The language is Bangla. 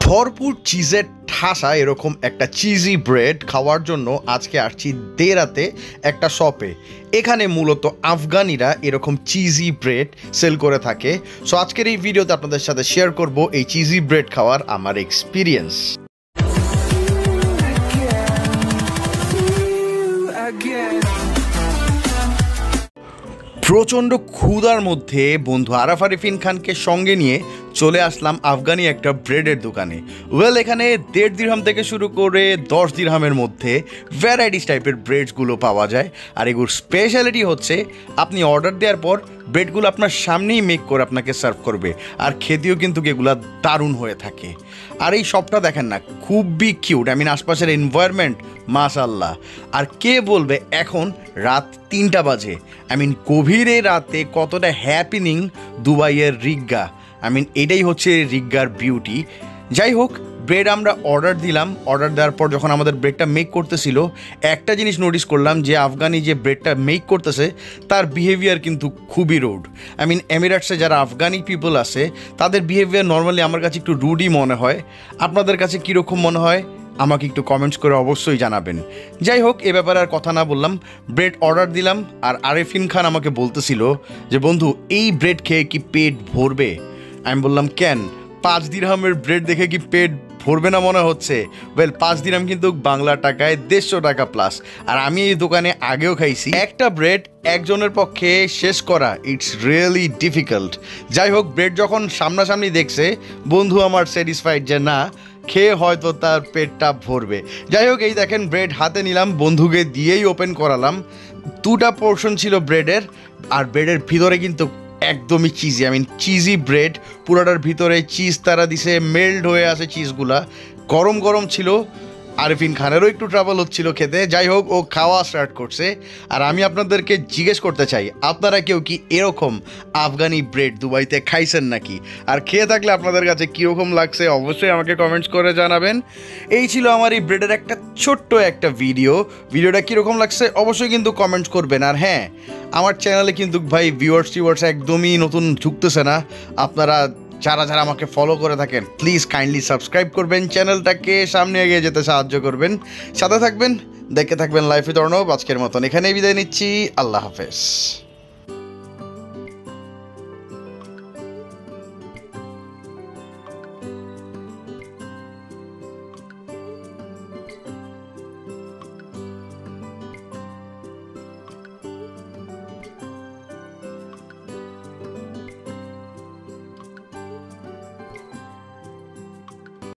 ভরপুর চিজের ঠাসা এরকম একটা চিজি ব্রেড খাওয়ার জন্য আজকে আসছি দেরাতে একটা শপে। এখানে মূলত আফগানিরা এরকম চিজি ব্রেড সেল করে থাকে। সো আজকের এই ভিডিওতে আপনাদের সাথে শেয়ার করব এই চিজি ব্রেড খাওয়ার আমার এক্সপিরিয়েন্স। প্রচণ্ড ক্ষুধার মধ্যে বন্ধু আরাফ আরিফিন খানকে সঙ্গে নিয়ে চলে আসলাম আফগানি একটা ব্রেডের দোকানে। এখানে 1.5 দিরহাম থেকে শুরু করে 10 দিরহামের মধ্যে ভ্যারাইটিস টাইপের ব্রেডসগুলো পাওয়া যায়। আর এগুলোর স্পেশালিটি হচ্ছে আপনি অর্ডার দেওয়ার পর ব্রেডগুলো আপনার সামনেই মেক করে আপনাকে সার্ভ করবে, আর খেতেও কিন্তু এগুলো দারুণ হয়ে থাকে। আর এই শপটা দেখেন না, খুবই কিউট। আশপাশের এনভায়রনমেন্ট মাশাআল্লাহ। আর কে বলবে এখন রাত 3টা বাজে, গভীরে রাতে কতটা হ্যাপিনিং দুবাইয়ের রিগ্গা। এটাই হচ্ছে রিগ্গার বিউটি। যাই হোক, ব্রেড আমরা অর্ডার দিলাম। অর্ডার দেওয়ার পর যখন আমাদের ব্রেডটা মেক করতেছিল, একটা জিনিস নোটিস করলাম যে আফগানি যে ব্রেডটা মেক করতেছে তার বিহেভিয়ার কিন্তু খুবই রুড। এমিরেটসে যারা আফগানি পিপল আছে তাদের বিহেভিয়ার নর্মালি আমার কাছে একটু রুডই মনে হয়। আপনাদের কাছে কীরকম মনে হয় আমাকে একটু কমেন্টস করে অবশ্যই জানাবেন। যাই হোক, এ ব্যাপারে আর কথা না বললাম, ব্রেড অর্ডার দিলাম। আর আরিফিন খান আমাকে বলতেছিল যে বন্ধু এই ব্রেড খেয়ে কি পেট ভরবে? আমি বললাম কেন, 5 দিরহামের ব্রেড দেখে কি পেট ভরবে না মনে হচ্ছে? 5 দিরহাম কিন্তু বাংলা টাকায় 150 টাকা প্লাস। আর আমি এই দোকানে আগেও খাইছি। একটা ব্রেড একজনের পক্ষে শেষ করা ইটস রিয়েলি ডিফিকাল্ট। যাই হোক, ব্রেড যখন সামনাসামনি দেখছে বন্ধু আমার স্যাটিসফাইড যে না, খেয়ে হয়তো তার পেটটা ভরবে। যাই হোক, এই দেখেন ব্রেড হাতে নিলাম, বন্ধুকে দিয়েই ওপেন করালাম। 2টা পোর্শন ছিল ব্রেডের। আর ব্রেডের ভিতরে কিন্তু একদমই চিজি, চিজি ব্রেড। পুরোটার ভিতরে চিজ তারা দিছে, মেল্ট হয়ে আছে চিজগুলা, গরম গরম ছিল। আরিফিন খানেরও একটু ট্রাবল হচ্ছিল খেতে। যাই হোক, ও খাওয়া স্টার্ট করছে। আর আমি আপনাদেরকে জিজ্ঞেস করতে চাই, আপনারা কেউ কি এরকম আফগানি ব্রেড দুবাইতে খাইছেন নাকি? আর খেয়ে থাকলে আপনাদের কাছে কীরকম লাগছে অবশ্যই আমাকে কমেন্টস করে জানাবেন। এই ছিল আমার এই ব্রেডের একটা ছোট্ট একটা ভিডিওটা কীরকম লাগছে অবশ্যই কিন্তু কমেন্টস করবেন। আর হ্যাঁ, আমার চ্যানেলে কিন্তু ভাই ভিউয়ার্স একদমই নতুন ঢুকতেছে না। আপনারা যারা আমাকে ফলো করে থাকেন প্লিজ কাইন্ডলি সাবস্ক্রাইব করবেন, চ্যানেলটাকে সামনে এগিয়ে যেতে সাহায্য করবেন। সাথে থাকবেন, দেখে থাকবেন লাইফ উইথ অর্ণব। আজকের মতন এখানেই বিদায় নিচ্ছি। আল্লাহ হাফেজ।